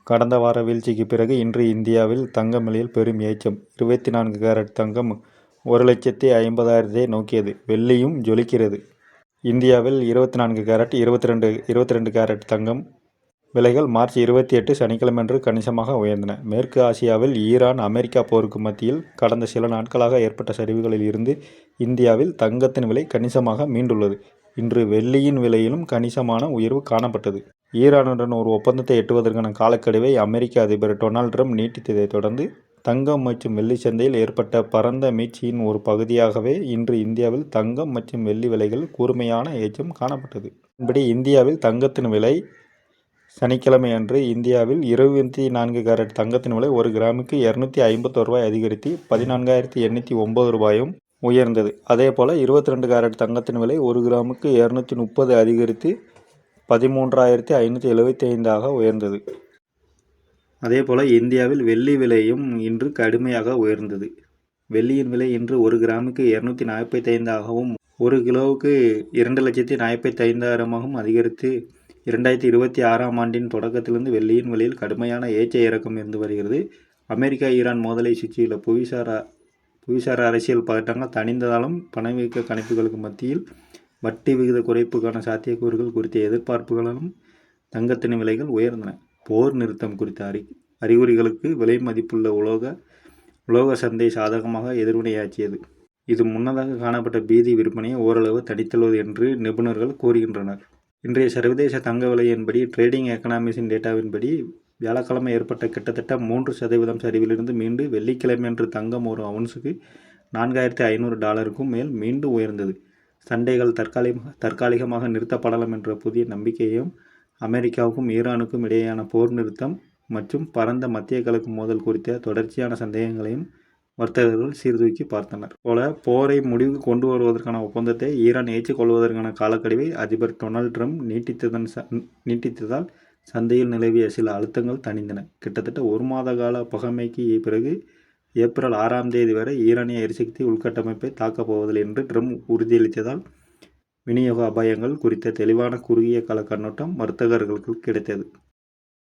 கடந்த வார வீழ்ச்சிக்கு பிறகு இன்று இந்தியாவில் தங்கம் விலையில் பெரும் ஏற்றம். 24 கேரட் தங்கம் 1,50,000 நோக்கியது. வெள்ளியும் ஜொலிக்கிறது. இந்தியாவில் 24 கேரட், 22 கேரட் தங்கம் விலைகள் மார்ச் 28 சனிக்கிழமையன்று கணிசமாக உயர்ந்தன. மேற்கு ஆசியாவில் ஈரான், அமெரிக்கா போருக்கு மத்தியில் கடந்த சில நாட்களாக ஏற்பட்ட சரிவுகளில் இருந்து இந்தியாவில் தங்கத்தின் விலை கணிசமாக மீண்டுள்ளது. இன்று வெள்ளியின் விலையிலும் கணிசமான உயர்வு காணப்பட்டது. ஈரானுடன் ஒரு ஒப்பந்தத்தை எட்டுவதற்கான காலக்கெடுவை அமெரிக்க அதிபர் டொனால்ட் ட்ரம்ப் நீட்டித்ததைத் தொடர்ந்து தங்கம் மற்றும் வெள்ளி சந்தையில் ஏற்பட்ட பரந்த மீட்சியின் ஒரு பகுதியாகவே இன்று இந்தியாவில் தங்கம் மற்றும் வெள்ளி விலைகள் கூர்மையான ஏற்றம் காணப்பட்டது. இதன்படி இந்தியாவில் தங்கத்தின் விலை சனிக்கிழமையன்று இந்தியாவில் 24 கேரட் தங்கத்தின் விலை ஒரு கிராமுக்கு ரூ. 251 அதிகரித்து ரூ. 14,809 உயர்ந்தது. அதேபோல 22 கேரட் தங்கத்தின் விலை ஒரு கிராமுக்கு 230 அதிகரித்து ரூ. 13,575 உயர்ந்தது. அதேபோல இந்தியாவில் வெள்ளி விலையும் இன்று கடுமையாக உயர்ந்தது. வெள்ளியின் விலை இன்று ஒரு கிராமுக்கு 245 ஒரு கிலோவுக்கு 2,45,000 அதிகரித்து 2026ஆம் ஆண்டின் தொடக்கத்திலிருந்து வெள்ளியின் விலையில் கடுமையான ஏற்ற இறக்கம் இருந்து வருகிறது. அமெரிக்கா ஈரான் மோதலை சுற்றியுள்ள புவிசார் அரசியல் பதட்டங்கள் தணிந்ததாலும் பணவீக்க கணிப்புகளுக்கு மத்தியில் வட்டி விகித குறைப்புக்கான சாத்தியக்கூறுகள் குறித்த எதிர்பார்ப்புகளிலும் தங்கத்தின் விலைகள் உயர்ந்தன. போர் நிறுத்தம் குறித்த அறிகுறிகளுக்கு விலை மதிப்புள்ள உலோக சந்தை சாதகமாக எதிர்வினையாற்றியது. இது முன்னதாக காணப்பட்ட பீதி விற்பனையை ஓரளவு தணித்துள்ளது என்று நிபுணர்கள் கூறுகின்றனர். இன்றைய சர்வதேச தங்க விலையின்படி ட்ரேடிங் எக்கனாமிஸின் டேட்டாவின்படி வியாழக்கிழமை ஏற்பட்ட கிட்டத்தட்ட 3% சரிவிலிருந்து மீண்டு வெள்ளிக்கிழமையன்று தங்கம் ஒரு அவுன்ஸுக்கு $4,500 மேல் மீண்டும் உயர்ந்தது. சண்டைகள் தற்காலிகமாக நிறுத்தப்படலாம் என்ற புதிய நம்பிக்கையையும் அமெரிக்காவுக்கும் ஈரானுக்கும் இடையேயான போர் நிறுத்தம் மற்றும் பரந்த மத்திய கிழக்கு மோதல் குறித்த தொடர்ச்சியான சந்தேகங்களையும் வர்த்தகர்கள் சீர்தூக்கி பார்த்தனர். போல போரை முடிவுக்கு கொண்டு வருவதற்கான ஒப்பந்தத்தை ஈரான் ஏற்றுக்கொள்வதற்கான காலக்கெடுவை அதிபர் டொனால்ட் ட்ரம்ப் நீட்டித்ததால் சந்தையில் நிலவிய சில அழுத்தங்கள் தணிந்தன. கிட்டத்தட்ட ஒரு மாத கால பகைமைக்கு பிறகு ஏப்ரல் 6ஆம் தேதி வரை ஈரானிய எரிசக்தி உள்கட்டமைப்பை தாக்கப் போவதில்லை என்று ட்ரம்ப் உறுதியளித்ததால் விநியோக அபாயங்கள் குறித்த தெளிவான குறுகிய கால கண்ணோட்டம் வர்த்தகர்களுக்கு கிடைத்தது.